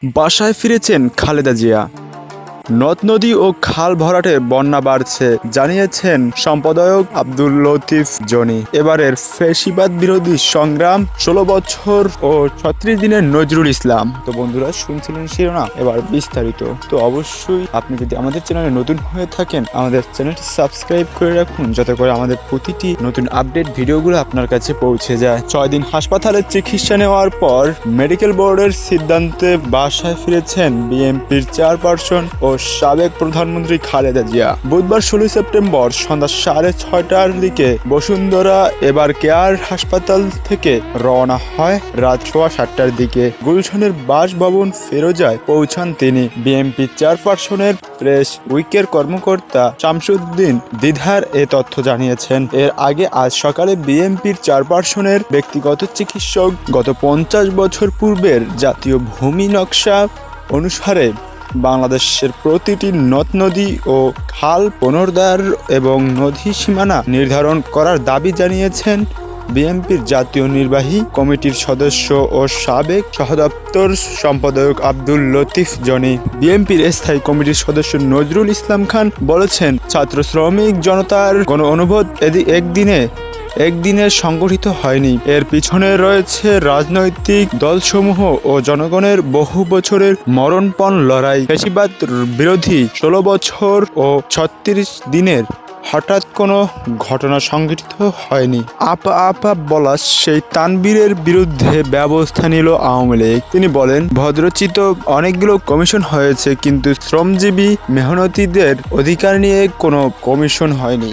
বাসায় ফিরেছেন খালেদা জিয়া। নদ নদী ও খাল ভরাটে বন্যা বাড়ছে জানিয়েছেন সম্পাদক আব্দুল লতিফ জনি। এবারের ফ্যাসিবাদ বিরোধী সংগ্রাম 16 বছর ও 36 দিনের নজরুল ইসলাম। তো বন্ধুরা, শুনছিলেন শিরোনাম, এবার বিস্তারিত। তো অবশ্যই আপনি যদি আমাদের চ্যানেলে নতুন হয়ে থাকেন, আমাদের চ্যানেলটি সাবস্ক্রাইব করে রাখুন, যাতে করে আমাদের প্রতিটি নতুন আপডেট ভিডিওগুলো আপনার কাছে পৌঁছে যায়। 6 দিন হাসপাতালে চিকিৎসা নেওয়ার পর মেডিকেল বোর্ডের সিদ্ধান্তে বাসায় ফিরেছেন বিএনপির চেয়ারপারসন ও সাবেক প্রধানমন্ত্রী খালেদা জিয়া। বুধবার 16 সেপ্টেম্বর সন্ধ্যা 6:30টার দিকে বসুন্ধরা এবার কেয়ার হাসপাতাল থেকে রওনা হয়। রাত 7:15টার দিকে গুলশানের বাসভবন ফেরোজায় পৌঁছান তিনি। বিএনপি চেয়ারপারসনের প্রেস উইকের কর্মকর্তা শামসুদ্দিন দিদার এ তথ্য জানিয়েছেন। এর আগে আজ সকালে বিএনপির চেয়ারপারসনের ব্যক্তিগত চিকিৎসক গত 50 বছর পূর্বের জাতীয় ভূমি নকশা অনুসারে বাংলাদেশের প্রতিটি নদ নদী ও খাল পুনরুদ্ধার এবং নদী সীমানা নির্ধারণ করার দাবি জানিয়েছেন বিএনপির জাতীয় নির্বাহী কমিটির সদস্য ও সাবেক সহদপ্তর সম্পাদক আব্দুল লতিফ জনি। বিএনপির স্থায়ী কমিটির সদস্য নজরুল ইসলাম খান বলেছেন, ছাত্র শ্রমিক জনতার গণ অনুভূত একদিনে সংগঠিত হয়নি। এর পিছনে রয়েছে রাজনৈতিক দলসমূহ ও জনগণের বহু বছরের মরণপণ লড়াই। ফ্যাসিবাদ বিরোধী 16 বছর ও 36 দিনের হঠাৎ কোনো ঘটনা সংঘটিত হয়নি। আপা বলা সেই তানবীরের বিরুদ্ধে ব্যবস্থা নিল আওয়ামী লীগ। তিনি বলেন, ভদ্রচিত অনেকগুলো কমিশন হয়েছে, কিন্তু শ্রমজীবী মেহনতিদের অধিকার নিয়ে কোনো কমিশন হয়নি।